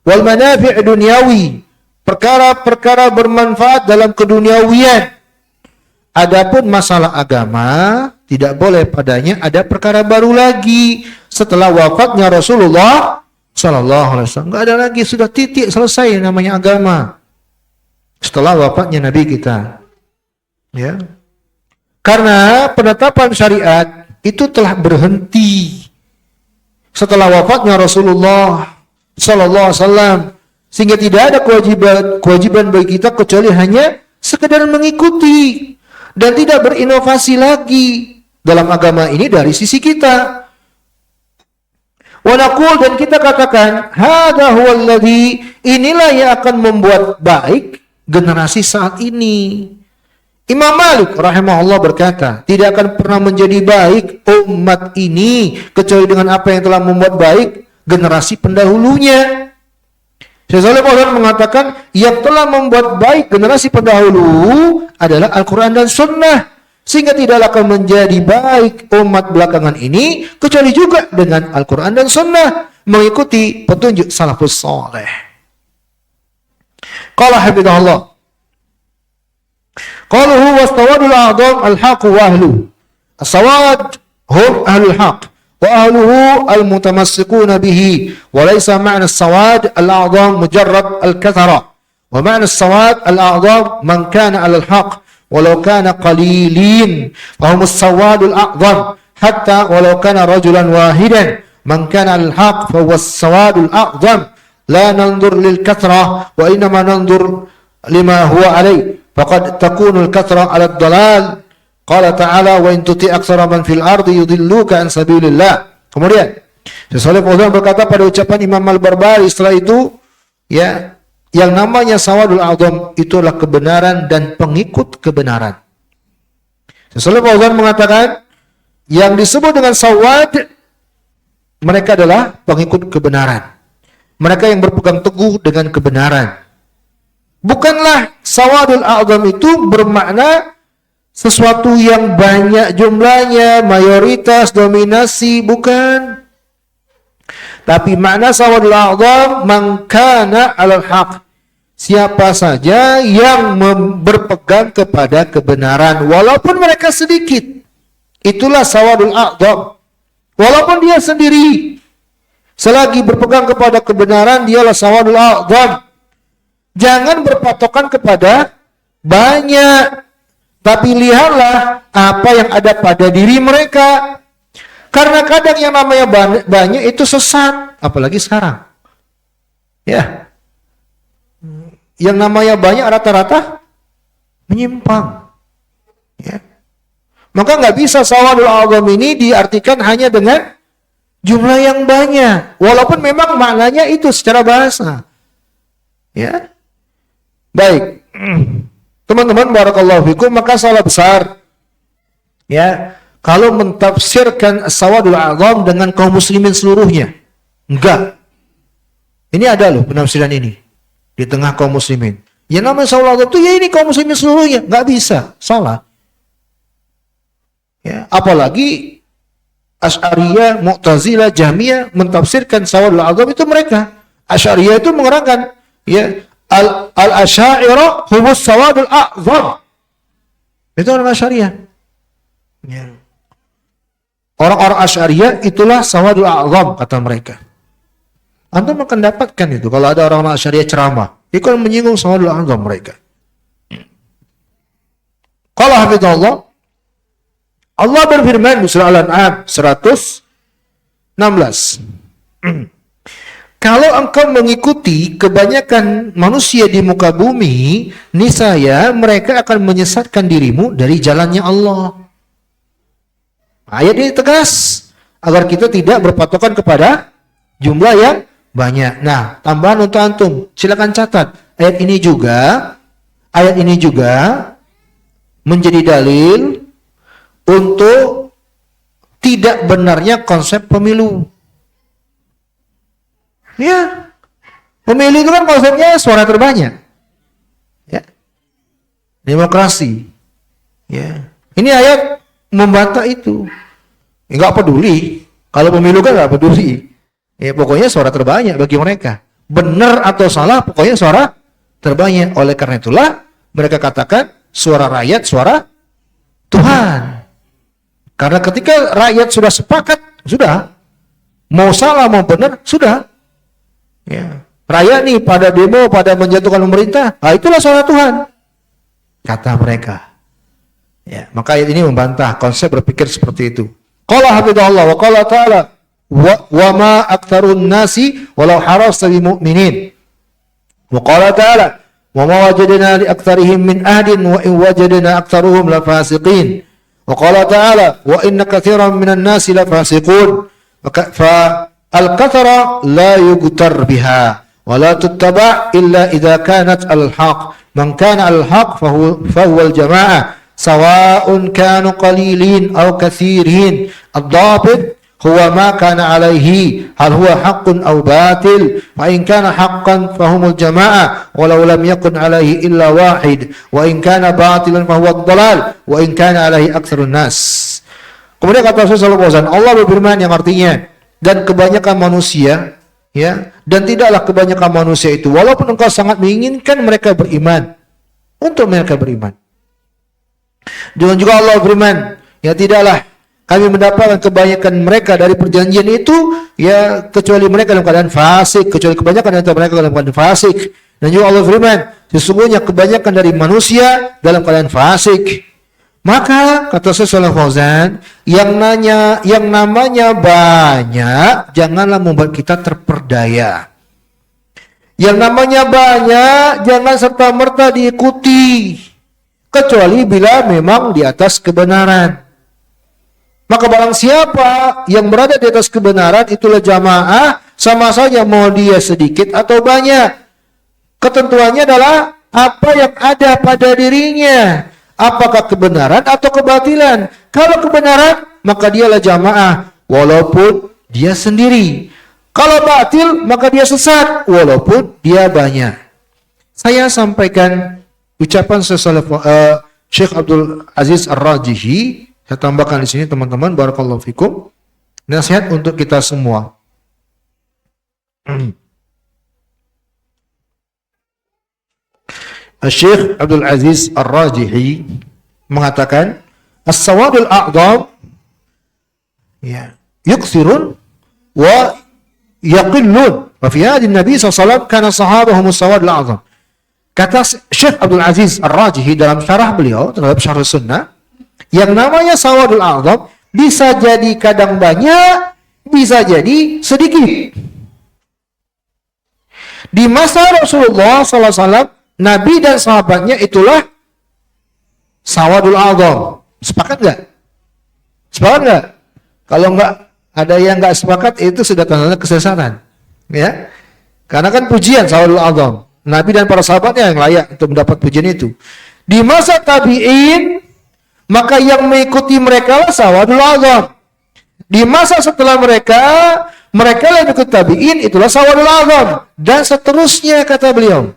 Wal manafi' dunyawi, perkara-perkara bermanfaat dalam keduniawian. Adapun masalah agama, tidak boleh padanya ada perkara baru lagi setelah wafatnya Rasulullah sallallahu alaihi wasallam. Enggak ada lagi, sudah titik, selesai namanya agama. Setelah wafatnya Nabi kita. Ya. Karena penetapan syariat itu telah berhenti setelah wafatnya Rasulullah sallallahu alaihi wasallam, sehingga tidak ada kewajiban bagi kita kecuali hanya sekedar mengikuti. dan tidak berinovasi lagi dalam agama ini dari sisi kita. Wa naqul, dan kita katakan, hadza huwal ladzi, inilah yang akan membuat baik generasi saat ini. Imam Malik rahimahullah berkata, tidak akan pernah menjadi baik umat ini kecuali dengan apa yang telah membuat baik generasi pendahulunya. Syekh Shalih Fauzan mengatakan, yang telah membuat baik generasi pendahulu adalah Al-Quran dan Sunnah, sehingga tidak akan menjadi baik umat belakangan ini kecuali juga dengan Al-Quran dan Sunnah, mengikuti petunjuk salafus saleh. Qala hafizahullah, qaluhu wastawadul a'dham al-haq wa ahlu. As-sawad hum ahlul haq wa ahluhu al-mutamassikuna bihi, wa laysa ma'na as-sawad al-a'dham mujarrad al-kathara, wa ma'na as-sawad al-a'dham man kana 'ala al-haq walau kana qalilin, fa hum as-sawad al-a'dham hatta walau kana rajulan wahidan man kana 'ala al-haq fa huwa as-sawad al-a'dham, la nanzur lil kathra wa innama nanzur lima huwa alayhi faqad takunu al-kathra 'ala ad-dalal. Qala ta'ala, wa in tuti' aktsara man fil ardi yudilluka an sabilillah. Kemudian Syekh Shalih Fauzan berkata pada ucapan Imam Al-Barbahari setelah itu, ya, yang namanya sawadul a'dham itulah kebenaran dan pengikut kebenaran. Syekh Shalih Fauzan mengatakan yang disebut dengan sawad, mereka adalah pengikut kebenaran. Mereka yang berpegang teguh dengan kebenaran. Bukanlah sawadul a'dham itu bermakna sesuatu yang banyak jumlahnya, mayoritas, dominasi, bukan. Tapi makna sawadul a'dham man kana 'alal haq, siapa saja yang berpegang kepada kebenaran walaupun mereka sedikit, itulah sawadul a'dham. Walaupun dia sendiri, selagi berpegang kepada kebenaran, dialah sawadul a'dham. Jangan berpatokan kepada banyak, tapi lihatlah apa yang ada pada diri mereka. Karena kadang yang namanya banyak itu sesat, apalagi sekarang. Ya. Yang namanya banyak rata-rata menyimpang. Ya. Maka nggak bisa sawadul a'dham ini diartikan hanya dengan jumlah yang banyak, walaupun memang maknanya itu secara bahasa. Ya. Baik. Teman-teman barakallahu fikum, maka salah besar ya kalau mentafsirkan sawadul a'dham dengan kaum muslimin seluruhnya. Enggak. Ini ada loh penafsiran ini di tengah kaum muslimin. Yang namanya sawadul a'dham itu ya ini kaum muslimin seluruhnya. Enggak bisa, salah. Ya, apalagi Asy'ariyah, Mu'tazilah, Jahmiyah mentafsirkan sawadul a'dham itu mereka. Asy'ariyah itu mengerangkan ya al-asy'ariyah humus sawadul a'dham. Itu orang Asy'ariyah. Ya. Orang-orang Asy'ariyah itulah sawadul a'dham kata mereka. Anda akan dapatkan itu kalau ada orang-orang Asy'ariyah ceramah, itu akan menyinggung sawadul a'dham mereka. Qala hafizahullah, Allah berfirman di surah Al-An'am 116. Kalau engkau mengikuti kebanyakan manusia di muka bumi, niscaya mereka akan menyesatkan dirimu dari jalannya Allah. Ayat ini tegas agar kita tidak berpatokan kepada jumlah yang banyak. Nah, tambahan untuk antum, silakan catat. Ayat ini juga menjadi dalil untuk tidak benarnya konsep pemilu. Ya, pemilu itu kan konsepnya suara terbanyak. Ya, demokrasi. Ya, ini ayat membantah itu. Enggak peduli. Kalau pemilu kan enggak peduli. Ya, pokoknya suara terbanyak bagi mereka. Benar atau salah, pokoknya suara terbanyak. Oleh karena itulah mereka katakan suara rakyat, suara Tuhan. Karena ketika rakyat sudah sepakat, sudah. Mau salah mau benar, sudah. Ya. Rakyat nih pada demo, pada menjatuhkan pemerintah, nah itulah suara Tuhan, kata mereka. Ya, maka ayat ini membantah konsep berpikir seperti itu. Qala hafizahullah wa qala ta'ala wa ma aktsarun nasi walau harasta bimu'minin. Wa qala ta'ala wa ma wajadna li aktsarihim min ahdin wa in wajadna aktsaruhum lafasiqin. Wa qala ta'ala wa inna katsiran minan nasi lafasiqun. Fa al-kathara la yughtar biha wa la tuttaba illa idza kanat al-haq. Man kana al-haq fahuwa al-jama'ah sawa'un kanu qalilin aw kathirin. Ad-dabit huwa ma kana alaihi hal huwa haqqun aw batil fa in kana haqqan fahumul jama'ah walau lam yakun alaihi illa wahid wa in kana batilan fahuwa ad-dhalal wa in kana alaihi aktsarun nas. Kemudian kata Rasulullah, Allah berfirman yang artinya, dan kebanyakan manusia, ya, dan tidaklah kebanyakan manusia itu walaupun engkau sangat menginginkan mereka beriman, untuk mereka beriman. Dan juga Allah berfirman, ya, tidaklah kami mendapatkan kebanyakan mereka dari perjanjian itu, ya, kecuali mereka dalam keadaan fasik, kecuali kebanyakan dari mereka dalam keadaan fasik. Dan juga Allah firman, sesungguhnya kebanyakan dari manusia dalam keadaan fasik. Maka kata Syekh Fauzan, yang namanya banyak janganlah membuat kita terperdaya. Yang namanya banyak jangan serta-merta diikuti, kecuali bila memang di atas kebenaran. Maka barang siapa yang berada di atas kebenaran itulah jamaah, sama saja mau dia sedikit atau banyak. Ketentuannya adalah apa yang ada pada dirinya. Apakah kebenaran atau kebatilan? Kalau kebenaran, maka dialah jamaah, walaupun dia sendiri. Kalau batil, maka dia sesat, walaupun dia banyak. Saya sampaikan ucapan Syekh Abdul Aziz Ar-Rajihi. Saya tambahkan di sini teman-teman, barakallahu fikum. Nasihat untuk kita semua. Syekh Abdul Aziz Ar-Rajihi mengatakan, as-sawadul a'dham, ya, yukthirun wa yaqillun. Wa fi hadhihi Nabi sallallahu alaihi wasallam kana sahabahum as-sawadul a'dham. Kata Syekh Abdul Aziz Ar-Rajihi dalam syarah beliau terhadap Syarh Sunnah, yang namanya sawadul a'dham bisa jadi kadang banyak, bisa jadi sedikit. Di masa Rasulullah sallallahu alaihi wasallam, Nabi dan sahabatnya itulah sawadul a'dham. Sepakat nggak? Sepakat nggak? Kalau nggak ada yang nggak sepakat, itu sudah tanda kesesatan, ya. Karena kan pujian sawadul a'dham. Nabi dan para sahabatnya yang layak untuk mendapat pujian itu. Di masa tabi'in, maka yang mengikuti mereka lah sawadul a'dham. Di masa setelah mereka yang ikut tabi'in itulah sawadul a'dham, dan seterusnya, kata beliau.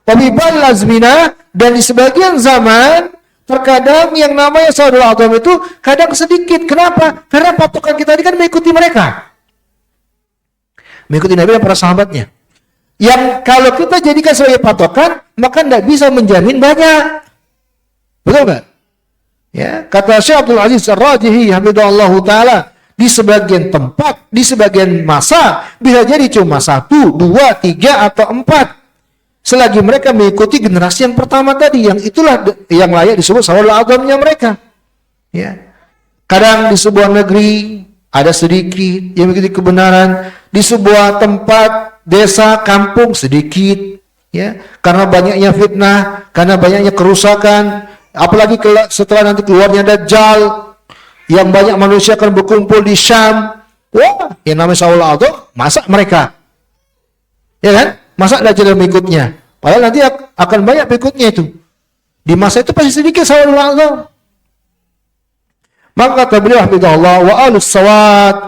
Wabibal lazmina, dan di sebagian zaman terkadang yang namanya sawadul a'dham itu kadang sedikit. Kenapa? Karena patokan kita ini kan mengikuti mereka, mengikuti Nabi dan para sahabatnya. Yang kalau kita jadikan sebagai patokan, maka tidak bisa menjamin banyak. Betul nggak? Ya, kata Syekh Abdul Aziz Ar-Rajihi hamidallahu taala, di sebagian tempat, di sebagian masa bisa jadi cuma 1, 2, 3 atau 4. Selagi mereka mengikuti generasi yang pertama tadi, yang itulah yang layak disebut sawadul a'dhamnya mereka. Ya. Kadang di sebuah negeri ada sedikit yang mengikuti kebenaran, di sebuah tempat, desa, kampung sedikit, ya, karena banyaknya fitnah, karena banyaknya kerusakan, apalagi setelah nanti keluarnya Dajjal, yang banyak manusia akan berkumpul di Syam. Wah, yang namanya sawadul a'dham, masa mereka, ya kan? Masa Dajjal mengikutnya? Padahal nanti akan banyak pengikutnya itu. Di masa itu pasti sedikit sawadul a'dham. Maka kata beliau rahimahullah,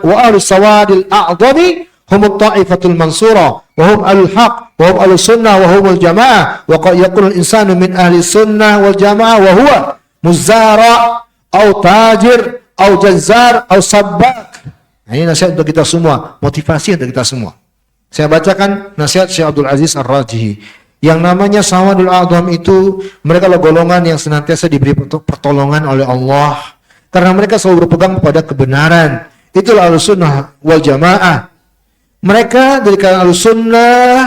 wa ahlus sawadil a'dhami humut ta'ifatul mansura wa hum al-haq wa hum al-sunnah wa humul jamaah wa qad yakunu al-insanu min ahli sunnah wal jamaah wa huwa muzara au tajir au jazzar au sabbak. Nah, ini nasihat untuk kita semua, motivasi untuk kita semua. Saya bacakan nasihat Syekh Abdul Aziz Ar-Rajihi. Yang namanya sawadul a'dham itu, mereka adalah golongan yang senantiasa diberi pertolongan oleh Allah, karena mereka selalu berpegang kepada kebenaran. Itulah Ahlussunnah wal Jamaah. Mereka dari kalangan Ahlussunnah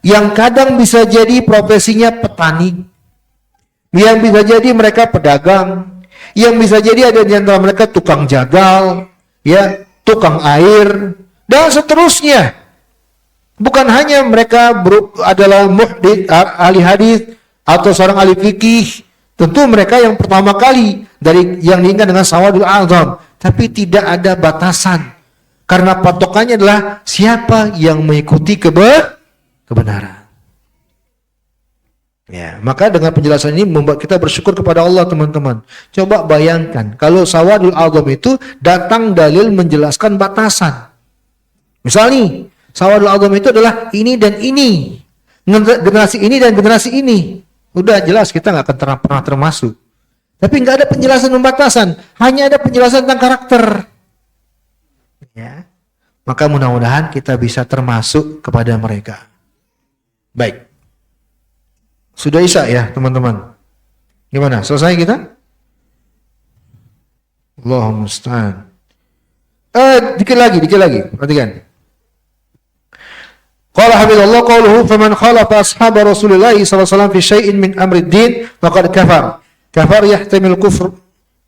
yang kadang bisa jadi profesinya petani, yang bisa jadi mereka pedagang, yang bisa jadi ada di antara mereka tukang jagal, ya, tukang air, dan seterusnya. Bukan hanya mereka adalah muhdits, ahli hadis atau seorang ahli fikih. Tentu mereka yang pertama kali dari yang diingat dengan sawadul a'zam, tapi tidak ada batasan. Karena patokannya adalah siapa yang mengikuti kebenaran. Ya, maka dengan penjelasan ini membuat kita bersyukur kepada Allah, teman-teman. Coba bayangkan kalau sawadul a'zam itu datang dalil menjelaskan batasan. Misal nih, sawadul a'zam itu adalah ini dan ini, generasi ini dan generasi ini. Udah jelas kita nggak akan pernah termasuk. Tapi nggak ada penjelasan pembatasan, hanya ada penjelasan tentang karakter. Ya, maka mudah-mudahan kita bisa termasuk kepada mereka. Baik, sudah isya ya teman-teman. Gimana? Selesai kita? Allahumma musta'an. Dikit lagi. Perhatikan. Qala hafizallahu qawluhu faman khalafa ashab Rasulillah sallallahu alaihi wasallam fi syai'in min amri ad-din faqad kafar. Kafar yahtamil kufr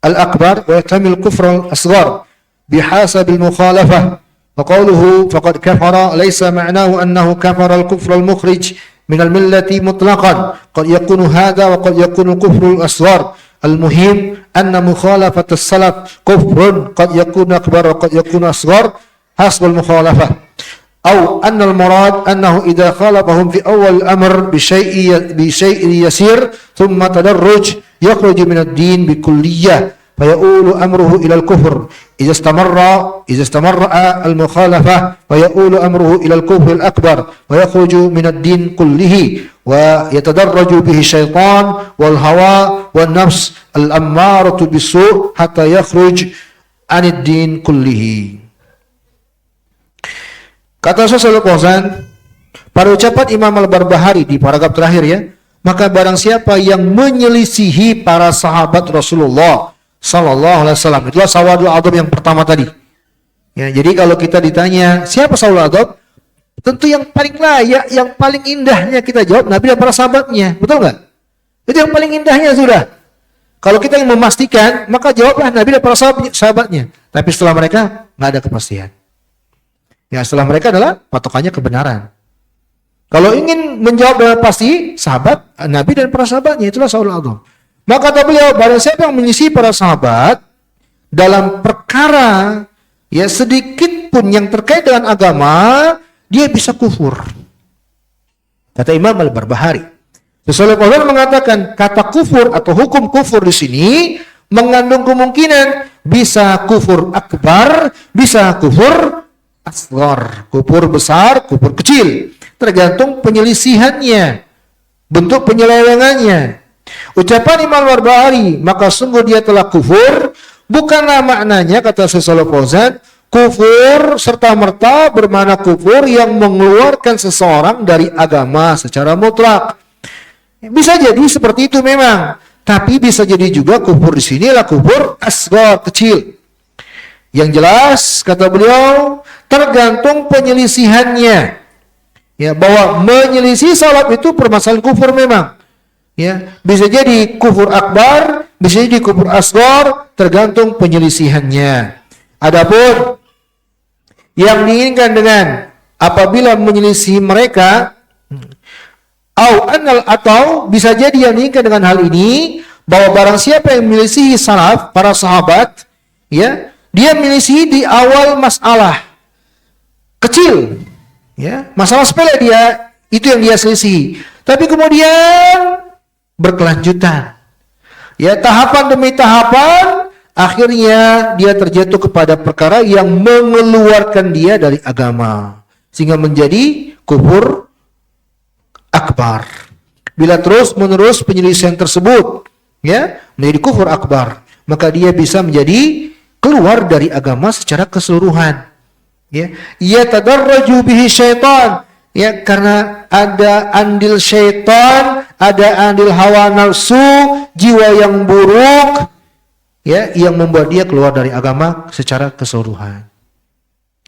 al-akbar wa yahtamil kufr al-asghar bihasab al-mukhalafah. Wa qawluhu faqad kafara laysa ma'nahu annahu kafara al-kufr al-mukhrij min al-millati mutlaqan. Qad yakunu hadha wa qad yakunu al-kufr al-asghar. Al-muhim anna mukhalafat as-salaf kufrun qad yakunu akbar wa qad yakunu asghar hasb al-mukhalafah. أو أن المراد أنه إذا خالفهم في أول الأمر بشيء يسير ثم تدرج يخرج من الدين بكلية فيؤول أمره إلى الكفر إذا استمر المخالفة فيؤول أمره إلى الكفر الأكبر ويخرج من الدين كله ويتدرج به الشيطان والهوى والنفس الأمارة بالسوء حتى يخرج عن الدين كله. Kata Syekh Shalih Fauzan, pada ucapan Imam Al-Barbahari di paragraf terakhir ya, maka barang siapa yang menyelisihi para sahabat Rasulullah sallallahu alaihi wasallam, itulah sawadul a'zam yang pertama tadi. Ya, jadi kalau kita ditanya siapa sawadul a'zam, tentu yang paling layak, yang paling indahnya kita jawab Nabi dan para sahabatnya, betul nggak? Itu yang paling indahnya sudah. Kalau kita yang memastikan, maka jawablah Nabi dan para sahabatnya. Tapi setelah mereka nggak ada kepastian. Ya, setelah mereka adalah patokannya kebenaran. Kalau ingin menjawab dengan pasti, sahabat, Nabi dan para sahabatnya, itulah sawadul a'zam. Maka kata beliau, barang siapa yang menyisi para sahabat dalam perkara ya sedikit pun yang terkait dengan agama, dia bisa kufur. Kata Imam Al-Barbahari. Syekh Fauzan mengatakan kata kufur atau hukum kufur di sini mengandung kemungkinan bisa kufur akbar, bisa kufur asghar, kufur besar, kufur kecil, tergantung penyelisihannya, bentuk penyelewengannya. Ucapan Imam Al-Barbahari, maka sungguh dia telah kufur, bukanlah maknanya kata Syekh Shalih Fauzan, kufur serta merta bermakna kufur yang mengeluarkan seseorang dari agama secara mutlak. Bisa jadi seperti itu memang, tapi bisa jadi juga kufur di sini adalah kufur asghar, kecil. Yang jelas kata beliau tergantung penyelisihannya. Ya, bahwa menyelisih salat itu permasalahan kufur memang. Ya, bisa jadi kufur akbar, bisa jadi kufur asghar, tergantung penyelisihannya. Adapun yang diinginkan dengan apabila menyelisih mereka atau bisa jadi yang diinginkan dengan hal ini bahwa barang siapa yang menyelisihi salaf, para sahabat, ya, dia menyelisihi di awal masalah kecil, ya, masalah sepele dia, itu yang dia selisihi. Tapi kemudian berkelanjutan, ya, tahapan demi tahapan, akhirnya dia terjatuh kepada perkara yang mengeluarkan dia dari agama, sehingga menjadi kufur akbar. Bila terus menerus penyelisihan tersebut, ya, menjadi kufur akbar, maka dia bisa menjadi keluar dari agama secara keseluruhan. Ya, ia tadarraju bihi syaitan, ya, karena ada andil syaitan, ada andil hawa nafsu, jiwa yang buruk, ya, yang membuat dia keluar dari agama secara keseluruhan.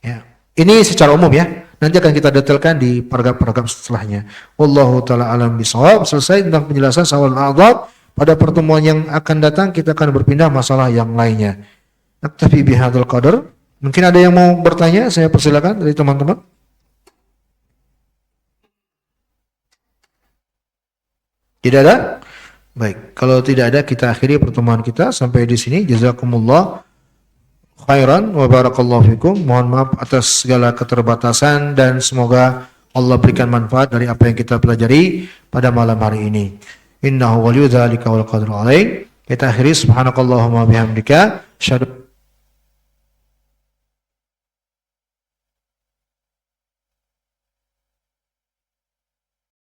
Ya, ini secara umum ya. Nanti akan kita detailkan di paragraf-paragraf setelahnya. Wallahu taala alam bisawab. Selesai tentang penjelasan sawadul a'zam. Pada pertemuan yang akan datang kita akan berpindah masalah yang lainnya. Naktafi bihadzal qadar. Mungkin ada yang mau bertanya, saya persilakan dari teman-teman. Tidak ada? Baik, kalau tidak ada kita akhiri pertemuan kita sampai di sini. Jazakumullah khairan wa barakallahu fikum. Mohon maaf atas segala keterbatasan dan semoga Allah berikan manfaat dari apa yang kita pelajari pada malam hari ini. Innahu waliyyu dzalika wal qadiru alaih. Kita akhiri subhanakallahumma bihamdika asyhadu